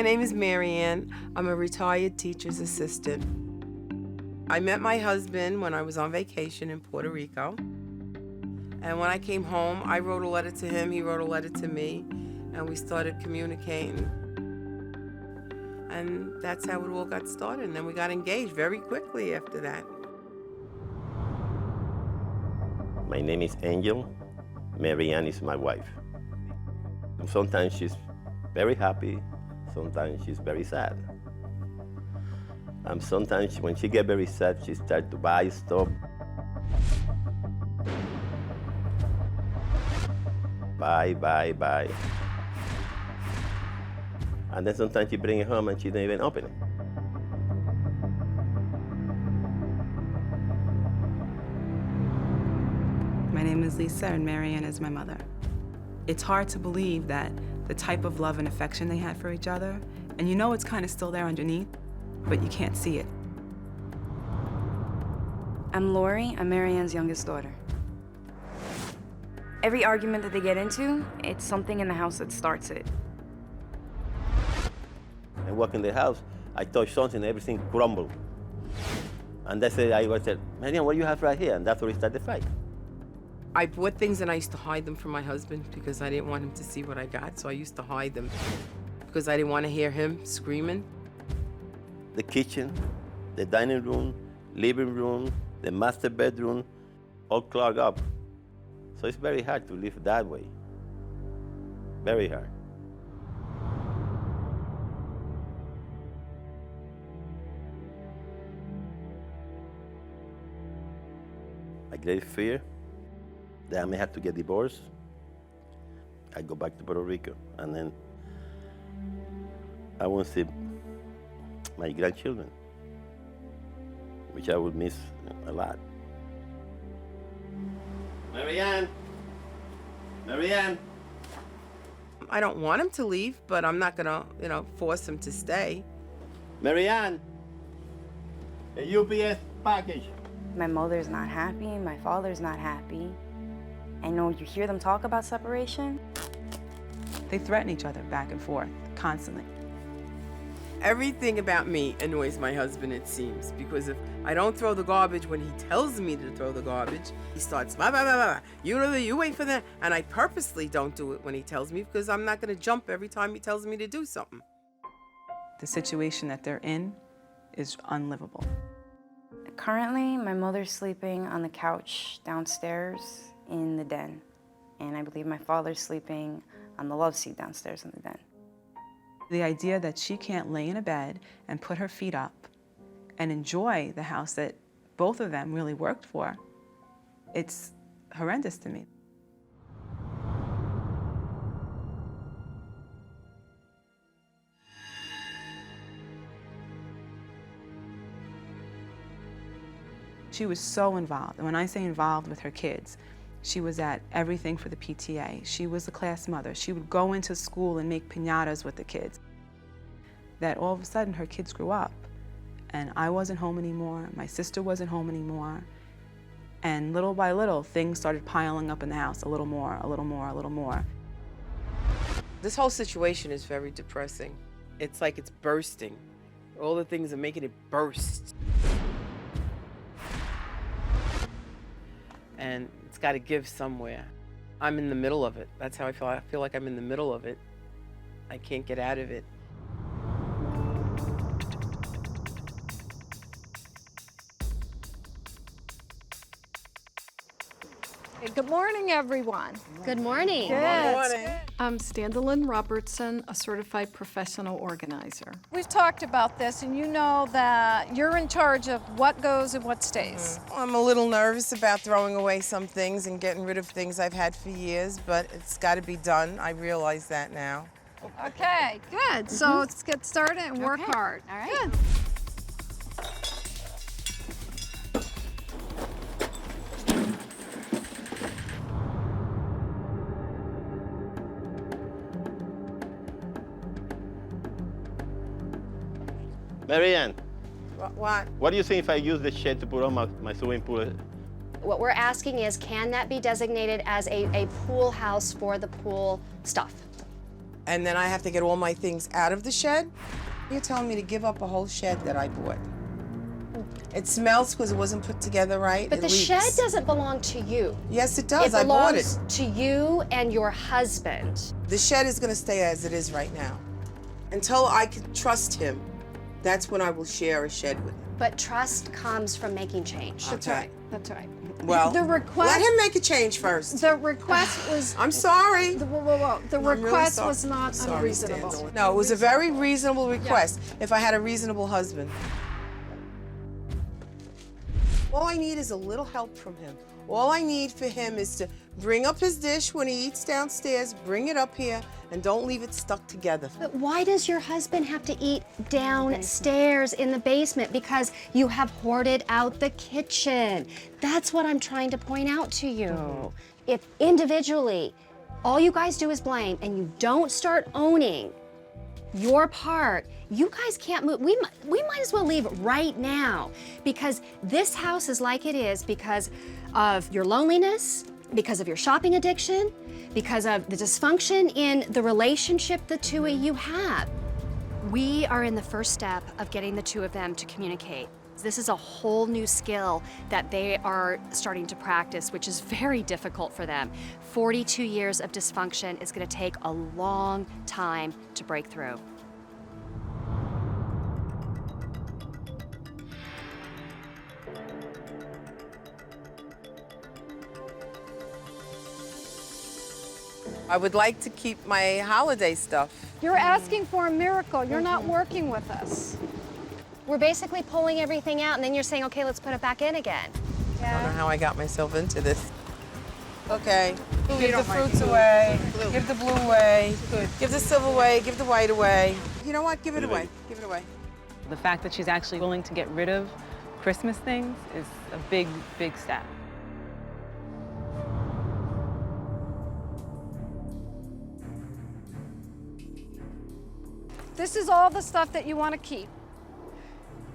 my name is Marianne. I'm a retired teacher's assistant. I met my husband when I was on vacation in Puerto Rico. And when I came home, I wrote a letter to him, he wrote a letter to me, and we started communicating. And that's how it all got started. And then we got engaged very quickly after that. My name is Angel. Marianne is my wife. Sometimes she's very happy, sometimes she's very sad. And sometimes when she gets very sad, she starts to buy stuff. Buy. And then sometimes she brings it home and she doesn't even open it. My name is Lisa, and Marianne is my mother. It's hard to believe that the type of love and affection they had for each other, and you know it's kind of still there underneath, but you can't see it. I'm Lori. I'm Marianne's youngest daughter. Every argument that they get into, it's something in the house that starts it. I walk in the house, I touch something, everything crumbled. And that's it, I said, Marianne, what do you have right here? And that's where we started the fight. I bought things and I used to hide them from my husband because I didn't want him to see what I got, so I used to hide them because I didn't want to hear him screaming. The kitchen, the dining room, living room, the master bedroom, all clogged up. So it's very hard to live that way. Very hard. My great fear that I may have to get divorced. I go back to Puerto Rico, and then I won't see my grandchildren, which I would miss a lot. Marianne! Marianne! I don't want him to leave, but I'm not gonna, force him to stay. Marianne! A UPS package. My mother's not happy, my father's not happy. I know you hear them talk about separation. They threaten each other back and forth constantly. Everything about me annoys my husband, it seems, because if I don't throw the garbage when he tells me to throw the garbage, he starts, blah, blah, blah, blah. You wait for that. And I purposely don't do it when he tells me because I'm not going to jump every time he tells me to do something. The situation that they're in is unlivable. Currently, my mother's sleeping on the couch downstairs in the den. And I believe my father's sleeping on the love seat downstairs in the den. The idea that she can't lay in a bed and put her feet up and enjoy the house that both of them really worked for, it's horrendous to me. She was so involved, and when I say involved with her kids, she was at everything for the PTA. She was the class mother. She would go into school and make piñatas with the kids. That all of a sudden her kids grew up, and I wasn't home anymore, my sister wasn't home anymore, and little by little things started piling up in the house, a little more, a little more, a little more. This whole situation is very depressing. It's like it's bursting. All the things are making it burst. And it's got to give somewhere. I'm in the middle of it. That's how I feel. I feel like I'm in the middle of it. I can't get out of it. Good morning, everyone. Good morning. Good. morning. I'm Standalyn Robertson, a certified professional organizer. We've talked about this, and you know that you're in charge of what goes and what stays. I'm a little nervous about throwing away some things and getting rid of things I've had for years, but it's got to be done. I realize that now. Okay, good. So let's get started and work hard. All right. Good. Marianne, What? what do you think if I use the shed to put on my swimming pool? What we're asking is, can that be designated as a pool house for the pool stuff? and then I have to get all my things out of the shed. You're telling me to give up a whole shed that I bought. It smells because it wasn't put together right. But It the leaks. shed doesn't belong to you. Yes, it does. It I bought it. belongs to you and your husband. The shed is going to stay as it is right now. Until I can trust him, that's when I will share a shed with him. But trust comes from making change. That's Okay. right. That's right. Well, the request. let him make a change first. The request was. I'm sorry. Whoa. The I'm really request sorry. was not Sorry, unreasonable. Stan. No, it was a very reasonable request if I had a reasonable husband. All I need is a little help from him. All I need for him is to bring up his dish when he eats downstairs, bring it up here, and don't leave it stuck together. But why does your husband have to eat downstairs in the basement? Because you have hoarded out the kitchen. That's what I'm trying to point out to you. If individually, all you guys do is blame and you don't start owning your part, you guys can't move. We might as well leave right now, because this house is like it is because of your loneliness, because of your shopping addiction, because of the dysfunction in the relationship the two of you have. We are in the first step of getting the two of them to communicate. This is a whole new skill that they are starting to practice, which is very difficult for them. 42 years of dysfunction is going to take a long time to break through. I would like to keep my holiday stuff. You're asking for a miracle. You're not working with us. We're basically pulling everything out, and then you're saying, okay, let's put it back in again. I don't know how I got myself into this. Okay, give the fruits away, give the blue away, give the silver away, give the white away. You know what, give it away, give it away. The fact that she's actually willing to get rid of Christmas things is a big, big step. This is all the stuff that you want to keep.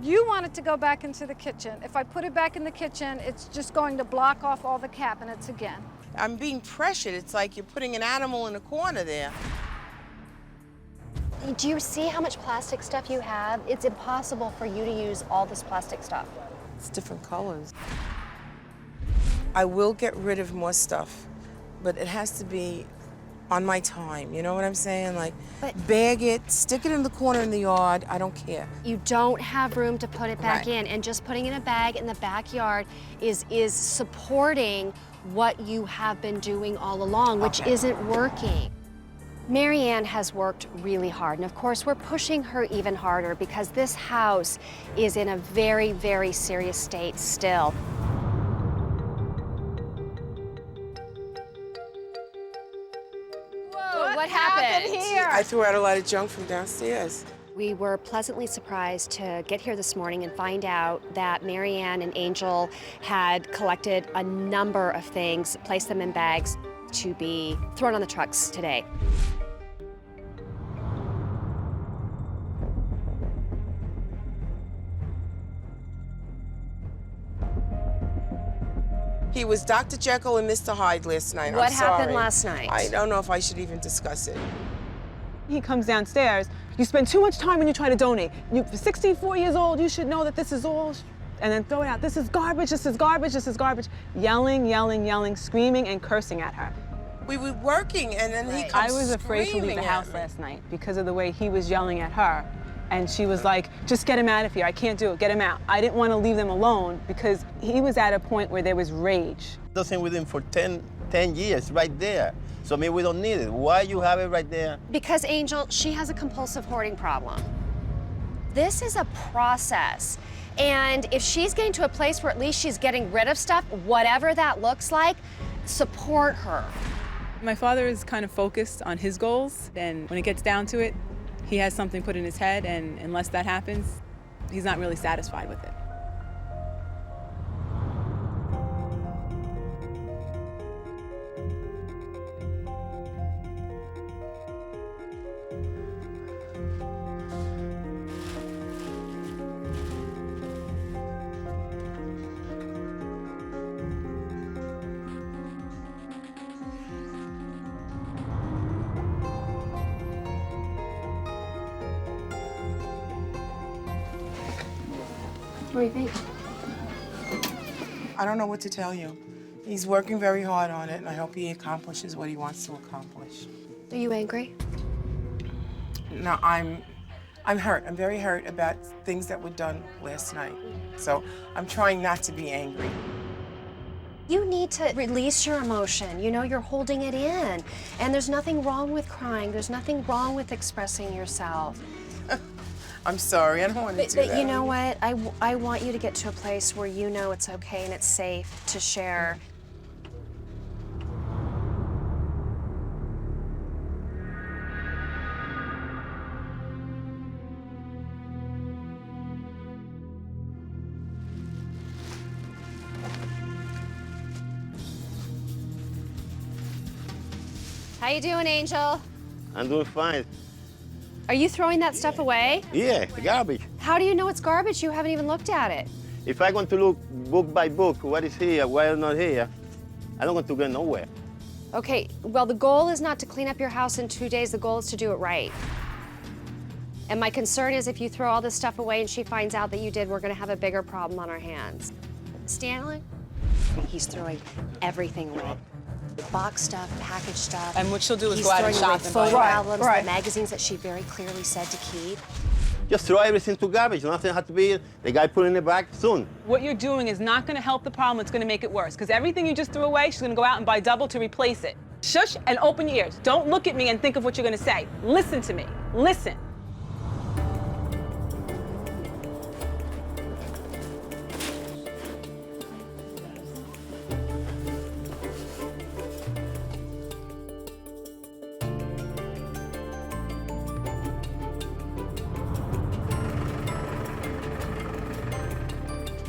You want it to go back into the kitchen. If I put it back in the kitchen, it's just going to block off all the cabinets again. I'm being pressured. It's like you're putting an animal in a corner there. Do you see how much plastic stuff you have? It's impossible for you to use all this plastic stuff. It's different colors. I will get rid of more stuff, but it has to be on my time. You know what I'm saying? Like, bag it, stick it in the corner in the yard. I don't care. You don't have room to put it back Right. in, and just putting in a bag in the backyard is supporting what you have been doing all along, which isn't working. Marianne has worked really hard, and of course we're pushing her even harder because this house is in a very, very serious state still. Whoa, what happened here? I threw out a lot of junk from downstairs. We were pleasantly surprised to get here this morning and find out that Marianne and Angel had collected a number of things, placed them in bags to be thrown on the trucks today. He was Dr. Jekyll and Mr. Hyde last night. What I'm sorry. happened last night? I don't know if I should even discuss it. He comes downstairs, you spend too much time when you try to donate. You're 64 years old, you should know that this is all, and then throw it out. This is garbage, this is garbage, this is garbage. Yelling, yelling, yelling, screaming and cursing at her. We were working, and then he I comes was afraid to leave screaming the at house me. last night because of the way he was yelling at her. And she was like, just get him out of here. I can't do it, get him out. I didn't want to leave them alone because he was at a point where there was rage. Doesn't with him for 10 years right there. So I mean, we don't need it. Why you have it right there? Because Angel, she has a compulsive hoarding problem. This is a process. And if she's getting to a place where at least she's getting rid of stuff, whatever that looks like, support her. My father is kind of focused on his goals, and when it gets down to it, he has something put in his head, and unless that happens, he's not really satisfied with it. What do you think? I don't know what to tell you. He's working very hard on it, and I hope he accomplishes what he wants to accomplish. Are you angry? No, I'm hurt. I'm very hurt about things that were done last night. So I'm trying not to be angry. You need to release your emotion. You know, you're holding it in. And there's nothing wrong with crying. There's nothing wrong with expressing yourself. I'm sorry, I don't want to do that. But you know what? I want you to get to a place where you know it's okay and it's safe to share. How you doing, Angel? I'm doing fine. Are you throwing that stuff away? Yeah, the garbage. How do you know it's garbage? You haven't even looked at it. If I want to look book by book, what is here, what is not here, I don't want to get nowhere. Okay, well, the goal is not to clean up your house in 2 days. The goal is to do it right. And my concern is if you throw all this stuff away and she finds out that you did, we're gonna have a bigger problem on our hands. Stanley? He's throwing everything away. The box stuff, package stuff. And what she'll do is He's go out and throwing away shop and buy. photo Right, albums, right. the magazines that she very clearly said to keep. Just throw everything to garbage. Nothing has to be the guy putting it back soon. What you're doing is not going to help the problem, it's going to make it worse. Because everything you just threw away, she's going to go out and buy double to replace it. Shush and open your ears. Don't look at me and think of what you're going to say. Listen to me. Listen.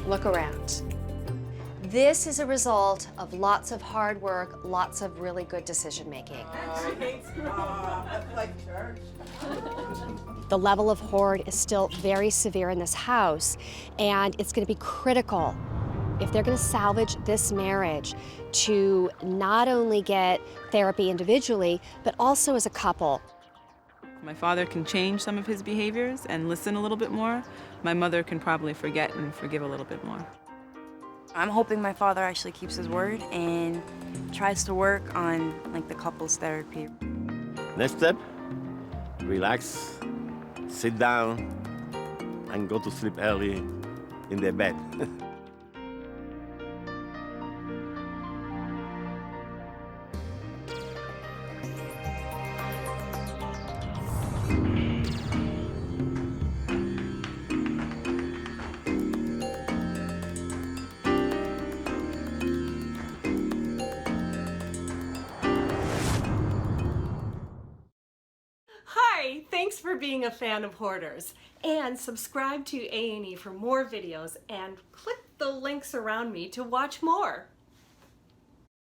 Look around. This is a result of lots of hard work, lots of really good decision making. Like church. The level of hoard is still very severe in this house, and it's going to be critical if they're going to salvage this marriage to not only get therapy individually, but also as a couple. My father can change some of his behaviors and listen a little bit more. My mother can probably forget and forgive a little bit more. I'm hoping my father actually keeps his word and tries to work on like the couples therapy. Next step, relax, sit down, and go to sleep early in their bed. Hi, thanks for being a fan of Hoarders. And subscribe to A&E for more videos and click the links around me to watch more.